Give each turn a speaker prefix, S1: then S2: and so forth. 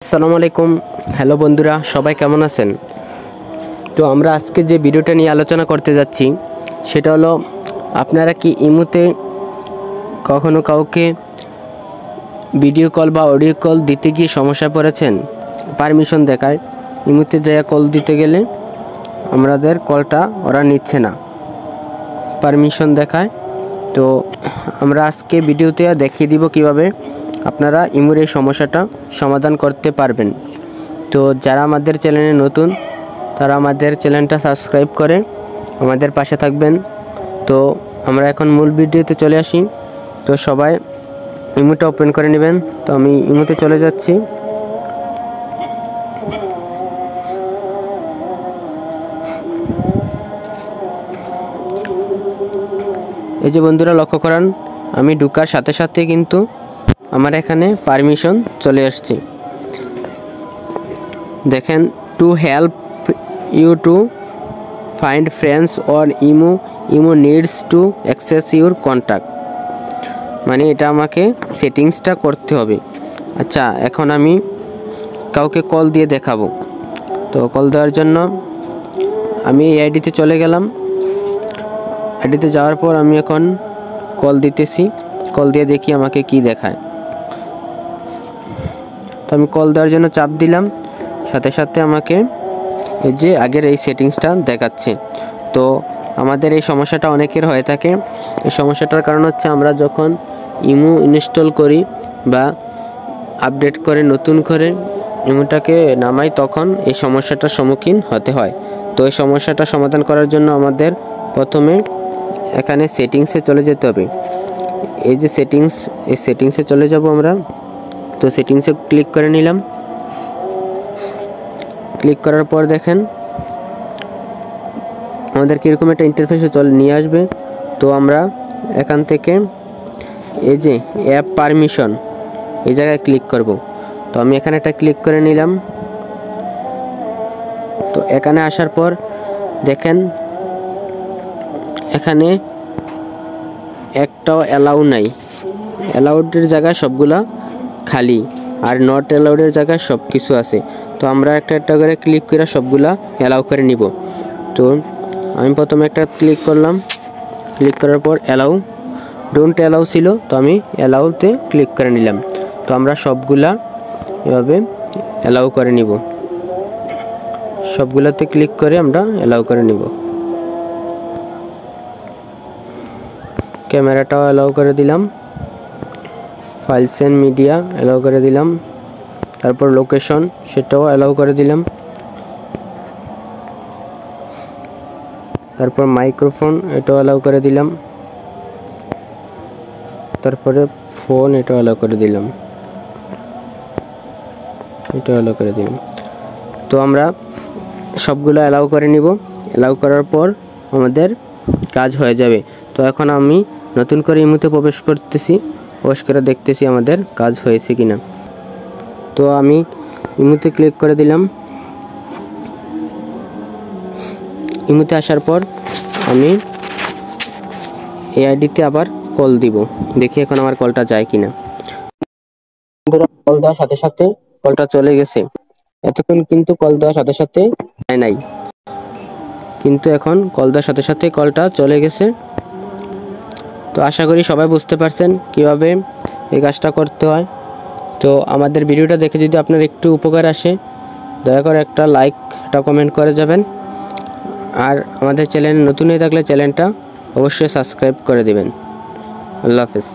S1: আসসালামু আলাইকুম। হ্যালো বন্ধুরা, সবাই কেমন আছেন? তো আমরা আজকে যে ভিডিওটা নিয়ে আলোচনা করতে যাচ্ছি সেটা হলো, আপনারা কি ইমোতে কখনো কাউকে ভিডিও কল বা অডিও কল দিতে গিয়ে সমস্যায় পড়েছেন? পারমিশন দেখায় ইমোতে যায় কল দিতে গেলে আমাদের কলটা ওরা নিচ্ছে না, পারমিশন দেখায়। তো আমরা আজকে ভিডিওতে দেখিয়ে দিব কিভাবে আপনারা ইমোর এই সমস্যাটা সমাধান করতে পারবেন। তো যারা আমাদের চ্যানেলে নতুন তারা আমাদের চ্যানেলটা সাবস্ক্রাইব করে আমাদের পাশে থাকবেন। তো আমরা এখন মূল ভিডিওতে চলে আসি। তো সবাই ইমোটা ওপেন করে নেবেন। তো আমি ইমোতে চলে যাচ্ছি। এই যে বন্ধুরা লক্ষ্য করেন, আমি ঢোকার সাথে সাথে কিন্তু আমার এখানে পারমিশন চলে আসছে। দেখেন, to help you to find friends or imo needs to access your contact, মানে এটা আমাকে সেটিংসটা করতে হবে। আচ্ছা, এখন আমি কাউকে কল দিয়ে দেখাবো। তো কল দেওয়ার জন্য আমি এই আইডিতে চলে গেলাম। আইডিতে যাওয়ার পর আমি এখন কল দিতেছি। কল দিয়ে দেখি আমাকে কি দেখায়। তো আমি কল দেওয়ার জন্য চাপ দিলাম, সাথে সাথে আমাকে এই যে আগের এই সেটিংসটা দেখাচ্ছে। তো আমাদের এই সমস্যাটা অনেকের হয়ে থাকে। এই সমস্যাটার কারণ হচ্ছে, আমরা যখন ইমো ইনস্টল করি বা আপডেট করে নতুন করে ইমোটাকে নামাই, তখন এই সমস্যাটার সম্মুখীন হতে হয়। তো এই সমস্যাটা সমাধান করার জন্য আমাদের প্রথমে এখানে সেটিংসে চলে যেতে হবে। এই যে সেটিংস, এই সেটিংসে চলে যাব আমরা। তো সেটিংসে ক্লিক করে নিলাম। ক্লিক করার পর দেখেন আমাদের কীরকম একটা ইন্টারফেসে নিয়ে আসবে। তো আমরা এখান থেকে এই যে অ্যাপ পারমিশন, এই জায়গায় ক্লিক করব। তো আমি এখানে একটা ক্লিক করে নিলাম। তো এখানে আসার পর দেখেন এখানে একটাও অ্যালাউ নাই। অ্যালাউডের জায়গায় সবগুলা খালি, আর নট অ্যালাউডের জায়গায় সব কিছু আছে। তো আমরা একটা একটা করে ক্লিক করে সবগুলা অ্যালাউ করে নিব। তো আমি প্রথমে একটা ক্লিক করলাম। ক্লিক করার পর অ্যালাউ, ডোন্ট অ্যালাউ ছিল, তো আমি অ্যালাউতে ক্লিক করে নিলাম। তো আমরা সবগুলা এভাবে অ্যালাউ করে নিব। সবগুলাতে ক্লিক করে আমরা অ্যালাউ করে নিব। ক্যামেরাটাও অ্যালাউ করে দিলাম। ফাইলস এন্ড মিডিয়া অ্যালাউ করে দিলাম। তারপর লোকেশন, সেটাও অ্যালাউ করে দিলাম। তারপর মাইক্রোফোন, এটাও অ্যালাউ করে দিলাম। তারপরে ফোন, এটাও অ্যালাউ করে দিলাম। এটাও অ্যালাউ করে দিলাম। তো আমরা সবগুলো অ্যালাউ করে নিব। অ্যালাউ করার পর আমাদের কাজ হয়ে যাবে। তো এখন আমি নতুন করে ইমোতে প্রবেশ করতেছি, প্রবেশ করে দেখতেছি আমাদের কাজ হয়েছে কিনা। তো আমি ইমোতে ক্লিক করে দিলাম। ইমোতে আসার পর আমি এই আইডিতে আবার কল দিব, দেখি এখন আমার কলটা যায় কিনা। কল দেওয়ার সাথে সাথে কলটা চলে গেছে। এতক্ষণ কিন্তু কল দেওয়ার সাথে সাথে যায় নাই, কিন্তু এখন কল দেওয়ার সাথে সাথে কলটা চলে গেছে। তো আশা করি সবাই বুঝতে পারছেন কিভাবে এই কাজটা করতে হয়। তো আমাদের ভিডিওটা দেখে যদি আপনার একটু উপকার আসে, দয়া করে একটা লাইক, একটা কমেন্ট করে যাবেন। আর আমাদের চ্যানেল নতুন হয়ে থাকলে চ্যানেলটা অবশ্যই সাবস্ক্রাইব করে দিবেন। আল্লাহ হাফেজ।